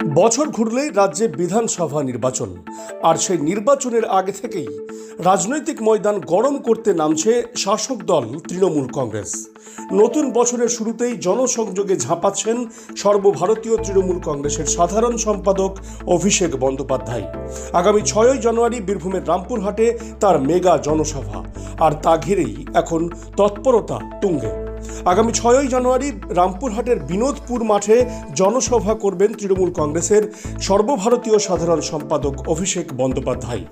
বছর ঘুরলেই রাজ্যে বিধানসভা নির্বাচন, আর সেই নির্বাচনের আগে থেকেই রাজনৈতিক ময়দান গরম করতে নামছে শাসক দল তৃণমূল কংগ্রেস। নতুন বছরের শুরুতেই জনসংযোগে ঝাঁপাচ্ছেন সর্বভারতীয় তৃণমূল কংগ্রেসের সাধারণ সম্পাদক অভিষেক বন্দ্যোপাধ্যায়। আগামী 6ই জানুয়ারি বীরভূমের রামপুরহাটে তার মেগা জনসভা, আর তা ঘিরেই এখন তৎপরতা তুঙ্গে। আগামী 6ই জানুয়ারি রামপুরহাটের বিনোদপুর মাঠে জনসভা করবেন তৃণমূল কংগ্রেসের সর্বভারতীয় সাধারণ সম্পাদক অভিষেক বন্দ্যোপাধ্যায়।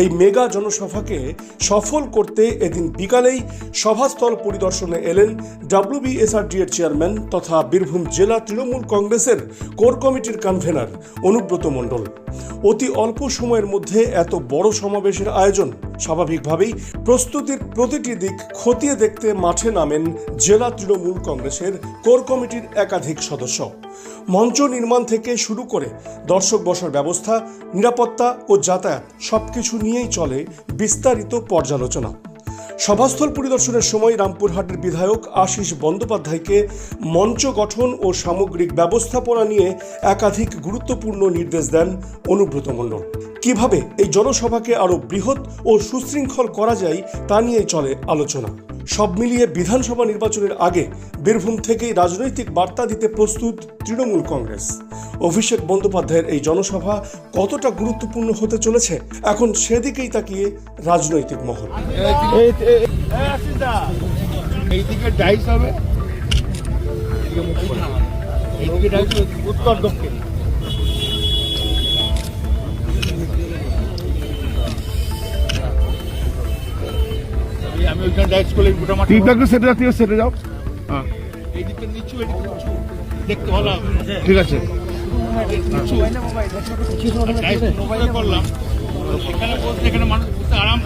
এই মেগা জনসভাকে সফল করতে এদিন বিকালেই সভাস্থল পরিদর্শনে এলেন WBSRD এর চেয়ারম্যান তথা বীরভূম জেলা তৃণমূল কংগ্রেসের কোর কমিটির কনভেনার অনুব্রত মণ্ডল। অতি অল্প সময়ের মধ্যে এত বড় সমাবেশের আয়োজন, স্বাভাবিকভাবেই প্রস্তুতির প্রতিটি দিক খতিয়ে দেখতে মাঠে নামেন জেলা তৃণমূল কংগ্রেসের কোর কমিটির একাধিক সদস্য। মঞ্চ নির্মাণ থেকে শুরু করে দর্শক বসার ব্যবস্থা, নিরাপত্তা ও যাতায়াত সবকিছু নিয়েই চলে বিস্তারিত পর্যালোচনা। সভাস্থল পরিদর্শনের সময় রামপুরহাটের বিধায়ক আশিস বন্দ্যোপাধ্যায়কে মঞ্চ গঠন ও সামগ্রিক ব্যবস্থাপনা নিয়ে একাধিক গুরুত্বপূর্ণ নির্দেশ দেন অনুব্রত মণ্ডল। কিভাবে এই জনসভাকে আরও বৃহৎ ও সুশৃঙ্খল করা যায় তা নিয়েই চলে আলোচনা। সব মিলিয়ে বিধানসভা নির্বাচনের আগে বীরভূম থেকেই রাজনৈতিক বার্তা দিতে প্রস্তুত তৃণমূল কংগ্রেস। অভিষেক বন্দ্যোপাধ্যায়ের এই জনসভা কতটা গুরুত্বপূর্ণ হতে চলেছে, এখন সেদিকেই তাকিয়ে রাজনৈতিক মহল। উত্তর দক্ষিণ আমি ওইখানে ডাইরেক্ট স্কুলে মোটামুটি সেটে যাও। হ্যাঁ, এইদিকে নিচু দেখতে ভালো হবে। ঠিক আছে, করলাম এখানে বলতে, এখানে মানুষ বলতে আরাম।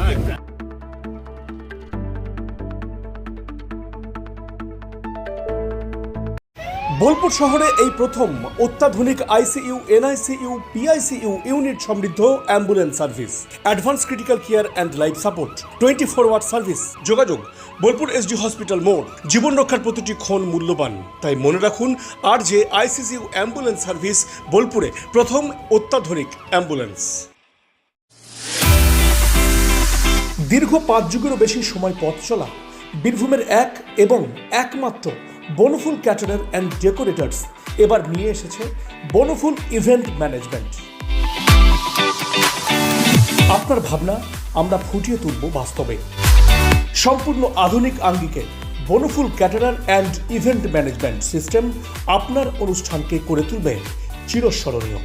বোলপুর শহরে এই প্রথম অত্যাধুনিক ICU, NICU, PICU ইউনিট সমৃদ্ধ ambulance service, advance critical care and life support, 24 hour service. যোগাযোগ বোলপুর SD হসপিটাল মোড়। জীবন রক্ষার প্রতিটি ক্ষণ মূল্যবান, তাই মনে রাখুন RJ ICCU অ্যাম্বুলেন্স সার্ভিস, বোলপুরে প্রথম অত্যাধুনিক অ্যাম্বুলেন্স। দীর্ঘ 5 যুগেরও বেশি সময় পথ চলা বীরভূমের এক এবং একমাত্র বনফুল ক্যাটারার অ্যান্ড ডেকোরেটার্স এবার নিয়ে এসেছে বনফুল ইভেন্ট ম্যানেজমেন্ট। আপনার ভাবনা আমরা ফুটিয়ে তুলব বাস্তবে। সম্পূর্ণ আধুনিক আঙ্গিকে Bonphul caterer and event management system আপনার অনুষ্ঠানকে করে তুলবে চিরস্মরণীয়।